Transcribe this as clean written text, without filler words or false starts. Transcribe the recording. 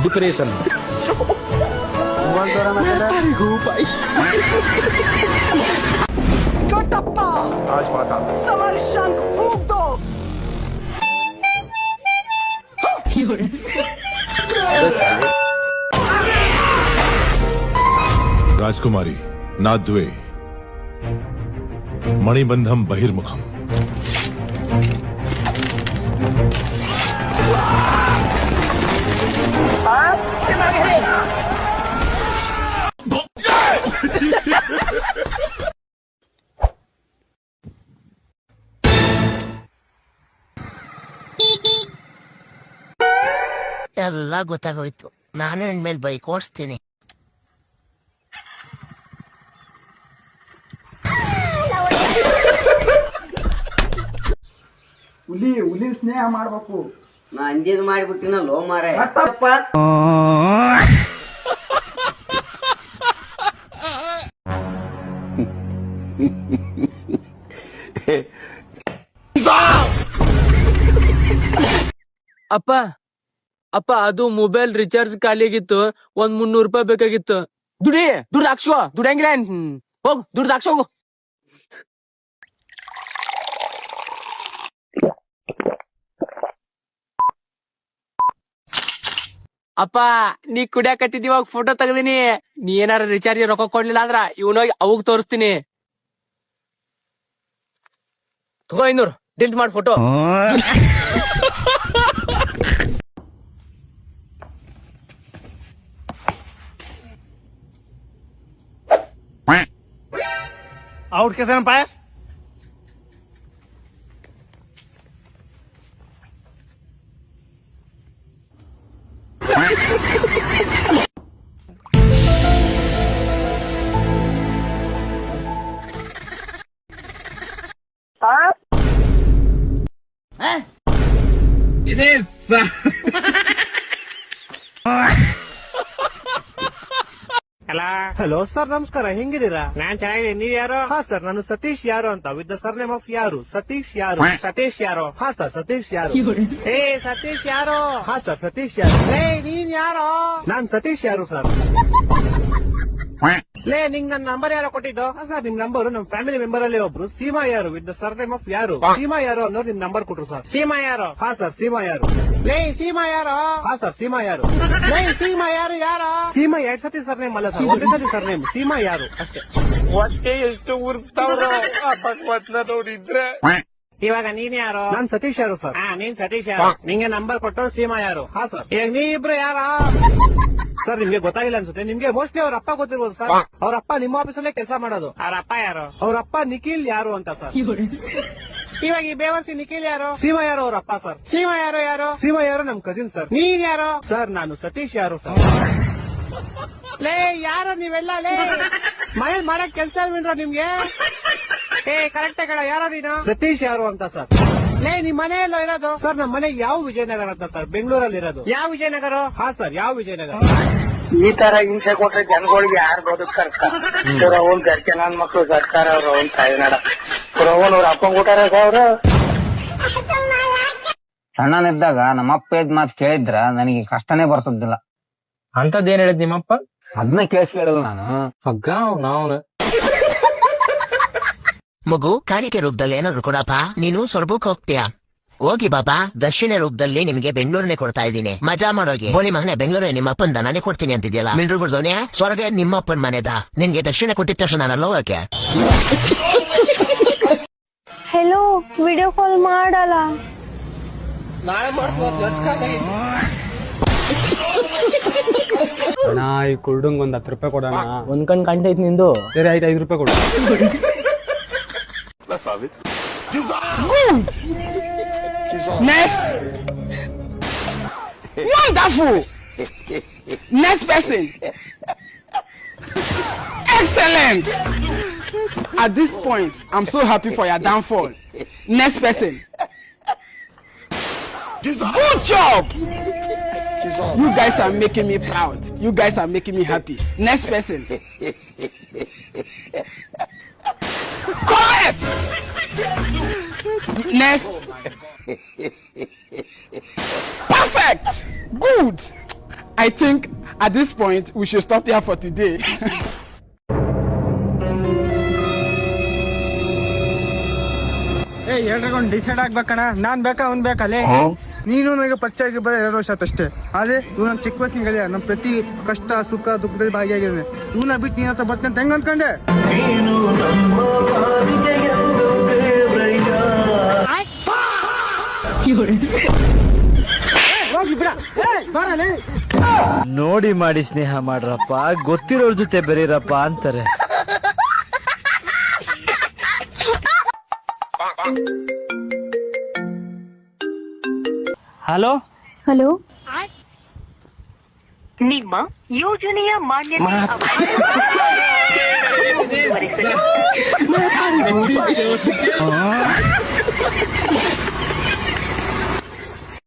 Depression राजमाता सवारी शंख फूंक दो। राजकुमारी नाद्वे मणिबंधम बहिर्मुखम ಎಲ್ಲ ಗೊತ್ತಾಗೋಯ್ತು. ನಾನು ಇನ್ಮೇಲೆ ಬೈಕ್ ಓಡಿಸ್ತೀನಿ. ಹುಲಿ ಸ್ನೇಹ ಮಾಡ್ಬೇಕು. ನಾ ಅಂಜಿದ್ ಮಾಡ್ಬಿಟ್ಟಿನ ಲೋ ಮಾರ ಅಪ್ಪ ಅಪ್ಪ ಅದು ಮೊಬೈಲ್ ರಿಚಾರ್ಜ್ ಖಾಲಿ ಆಗಿತ್ತು. 300 ರೂಪಾಯಿ ಬೇಕಾಗಿತ್ತು. ದುಡ್ಡು ಹಾಕ್ಸೋ. ದುಡ್ಡಂಗಿಲ್ಲ ಹೋಗು, ದುಡ್ಡು ಹಾಕ್ಸೋ ಹೋಗು. ಅಪ್ಪ ನೀ ಕುಡಿಯಾಕತ್ತಿದ್ದೀವಾಗ ಫೋಟೋ ತೆಗ್ದಿನಿ. ನೀ ಏನಾರ ರಿಚಾರ್ಜ್ ರೊಕ್ಕ ಕೊಡ್ಲಿಲ್ಲ ಅಂದ್ರ ಇವನೋಗಿ ಅವಗ್ ತೋರಿಸ್ತೀನಿ. ತಗೋ 500 ಡಿಲೀಟ್ ಮಾಡಿ ಫೋಟೋ. आउट कैसे अंपायर? ಹಲೋ ಸರ್, ನಮಸ್ಕಾರ. ಹೆಂಗಿದ್ದೀರಾ? ನಾನ್ ಚೆನ್ನಾಗಿದೆ. ನೀವ್ ಯಾರು? ಹಾ ಸರ್, ನಾನು ಸತೀಶ್ ಯಾರು ಅಂತ, ವಿತ್ ದ ಸರ್ನೇಮ್ ಆಫ್ ಯಾರು. ಸತೀಶ್ ಯಾರು? ಸತೀಶ್ ಯಾರು? ಹಾ ಸರ್, ಸತೀಶ್ ಯಾರು? ಏ ಸತೀಶ್ ಯಾರು? ಹಾ ಸರ್, ಸತೀಶ್ ಯಾರು? ಏ ನೀನ್ ಯಾರು? ನಾನ್ ಸತೀಶ್ ಯಾರು ಸರ್. ಲೇ ನಿಂಗ್ ನನ್ ನಂಬರ್ ಯಾರೋ ಕೊಟ್ಟಿದ್ದು? ಸರ್ ನಿಮ್ ನಂಬರ್ ನಮ್ ಫ್ಯಾಮಿಲಿ ಮೆಂಬರ್ ಅಲ್ಲಿ ಒಬ್ರು ಸೀಮಾ ಯಾರು ವಿತ್ ದ ಸರ್ನೇಮ್ ಆಫ್ ಯಾರು. ಸೀಮಾ ಯಾರು ಅನ್ನೋರು ನಿಮ್ ನಂಬರ್ ಕೊಟ್ರು ಸರ್. ಸೀಮಾ ಯಾರು? ಹಾ ಸರ್, ಸೀಮಾ ಯಾರು? ಲೇ ಸೀಮಾ ಯಾರು? ಹಾ ಸರ್, ಸೀಮಾ ಯಾರು? ಲೇ ಸೀಮಾ ಯಾರು? ಯಾರು ಸೀಮಾ? 2 ಸತಿ ಸರ್ನೇಮ್ ಅಲ್ಲ ಸರ್, 1 ಸತಿ ಸರ್ನೇಮ್. ಸೀಮಾ ಯಾರು ಅಷ್ಟೇ. ಹೊಟ್ಟೆ ಎಷ್ಟು ಉರ್ಸ್ತಾವ್ರ ನೋಡಿದ್ರೆ. ಇವಾಗ ನೀನ್ ಯಾರು? ನಾನ್ ಸತೀಶ್ ಯಾರು ಸರ್. ನೀನ್ ಸತೀಶ್ ಯಾರು? ನಿಂಗೆ ನಂಬರ್ ಕೊಟ್ಟು ಸೀಮಾ ಯಾರು? ಹಾ ಸರ್. ಈಗ ನೀ ಇಬ್ರು ಯಾರ? ಸರ್ ನಿಮ್ಗೆ ಗೊತ್ತಾಗಿಲ್ಲ ಅನ್ಸುತ್ತೆ. ನಿಮ್ಗೆ ಮೋಸ್ಟ್ಲಿ ಅವ್ರ ಅಪ್ಪ ಗೊತ್ತಿರ್ಬೋದು ಸರ್. ಅವ್ರ ಅಪ್ಪ ನಿಮ್ಮ ಆಫೀಸಲ್ಲೇ ಕೆಲಸ ಮಾಡೋದು. ಅವ್ರ ಅಪ್ಪ ಯಾರು? ಅವ್ರ ಅಪ್ಪ ನಿಖಿಲ್ ಯಾರು ಅಂತ ಸರ್. ಇವಾಗ ಈ ಬೇವರ್ಸಿ ನಿಖಿಲ್ ಯಾರು? ಸೀಮಾ ಯಾರು ಅವ್ರ ಅಪ್ಪ ಸರ್. ಸೀಮಾ ಯಾರು? ಯಾರು ಸೀಮಾ ಯಾರು? ನಮ್ ಕಸಿನ್ ಸರ್. ನೀನ್ ಯಾರು? ಸರ್ ನಾನು ಸತೀಶ್ ಯಾರು ಸರ್. ಲೇ ಯಾರು ನೀವೆಲ್ಲ? ಲೇ ಮನೇಲಿ ಮಾಡಕ್ ಕೆಲ್ಸ ಇಲ್ವೇನ್ರ ನಿಮ್ಗೆ? ಏ ಕರೆಕ್ಟ್ ಕಡ ಯಾರೋ ನೀನು? ಸತೀಶ್ ಯಾರು ಅಂತ ಸರ್. ಲೇ ನಿಮ್ ಮನೆ ಎಲ್ಲ ಇರೋದು? ಸರ್ ನಮ್ ಮನೆ ಯಾವ ವಿಜಯನಗರ ಅಂತ ಸರ್, ಬೆಂಗಳೂರಲ್ಲಿ ಇರೋದು. ಯಾವ ವಿಜಯನಗರ? ಹಾ ಸರ್, ಯಾವ ವಿಜಯನಗರ? ಈ ತರ ಹಿಂಸೆ ಕೊಟ್ರೆ ಜನಗಳಿಗೆ ಯಾರು ಬದುಕ್ತಾರ? ಅವ್ನ್ ಗರ್ಕೆ ನನ್ ಮಕ್ಳು ಸರ್ಕಾರ ಅವ್ರು ಅವ್ನ್ ತಾಯಿನಾಡ ಅವ್ರ ಅಪ್ಪನ್ ಕೊಟ್ಟಾರ ಅವ್ರು. ಸಣ್ಣನಿದ್ದಾಗ ನಮ್ಮಪ್ಪ ಇದ್ ಮಾತ್ ಕೇಳಿದ್ರ ನನಗೆ ಕಷ್ಟನೇ ಬರ್ತದಿಲ್ಲ. ಅಂತದೇನ್ ಹೇಳಿದ್ ನಿಮ್ಮಪ್ಪ? ಅದನ್ನ ಕೇಳಿಸ್ಕೊಳ್ಳಲ್ಲ ನಾನು. ಹಗ್ಗ ನಾವು ಮಗು ಕಾಣಿಕೆ ರೂಪದಲ್ಲಿ ಏನಾದ್ರು ಕೊಡಪ್ಪ. ನೀನು ಸೊರಬಕ್ ಹೋಗ್ತೀಯಾ? ಹೋಗಿ ಬಾಬಾ, ದಕ್ಷಿಣ ರೂಪದಲ್ಲಿ ನಿಮ್ಗೆ ಬೆಂಗಳೂರನ್ನೇ ಕೊಡ್ತಾ ಇದ್ದೀನಿ, ಮಜಾ ಮಾಡೋಗಿ. ಬೋಲಿ ಮಗನೆ, ಬೆಂಗಳೂರೇ ನಿಮ್ಮ ಅಪ್ಪಂದ, ನಾನೇ ಕೊಡ್ತೀನಿ ಅಂತಿದ್ಯಲ್ಲ. ಮಿಲ್ರು ಬಿಡ್ದೋನೆ, ಸ್ವರ್ಗ ನಿಮ್ಮಪ್ಪನ ಮನೆದ. ನಿನ್ಗೆ ದಕ್ಷಿಣ ಕೊಟ್ಟಿದ ತಕ್ಷಣ ನಾನು ಹೋಗಕ್ಕೆ. ಹೆಲೋ, ವಿಡಿಯೋ ಕಾಲ್ ಮಾಡಲ್ಲ. ನಾಳೆ ಮಾಡ್ತೀನಿ. ಅಣ್ಣ ಈ ಕುರ್ಡಂಗ್ 10 ರೂಪಾಯಿ ಕೊಡೋಣ. ಒಂದ್ ಕಣ್ ಕಾಣ್ತೈತ್ ನಿಂದು. ಸರಿ ಆಯ್ತು, 5 ರೂಪಾಯಿ ಕೊಡು. Good. Next. Wonderful. Next person. Excellent. At this point, I'm so happy for your downfall. Next person. Good job. You guys are making me proud. You guys are making me happy. Next person. Correct. Next. Perfect. Good. I think at this point we should stop here for today. ಹೇಳ್ಕೊಂಡು decide ಆಗ್ಬೇಕಣ್ಣ, ನಾನ್ ಬೇಕಾ ಅವ್ನ್ ಬೇಕಲ್ಲೇ? ನೀನು ನನಗೆ ಪರಿಚಯ ಆಗಿ ಬರೋ 2 ವರ್ಷ ಆತಷ್ಟೇ. ಆದ್ರೆ ಇವ್ ನಮ್ ಚಿಕ್ಕ ವಯಸ್ಸಿನ ಗೆಳೆಯ, ನಮ್ ಪ್ರತಿ ಕಷ್ಟ ಸುಖ ದುಃಖದಲ್ಲಿ ಭಾಗಿಯಾಗಿದ್ದಾನೆ. ಇವನ್ನ ಬಿಟ್ಟು ನೀನ್ ಹತ್ರ ಬರ್ತಂತ ಹೆಂಗ್ ಅನ್ಕೊಂಡೆ? ನೋಡಿ ಮಾಡಿ ಸ್ನೇಹ ಮಾಡ್ರಪ್ಪ, ಗೊತ್ತಿರೋರ್ ಜೊತೆ ಬೆರೀರಪ್ಪ ಅಂತಾರೆ. ಹಲೋ ಹಲೋ, ನಿಮ್ಮ ಯೋಜನೆಯ ಮಾನ್ಯತೆ ಮುಂದುವರಿಸಲು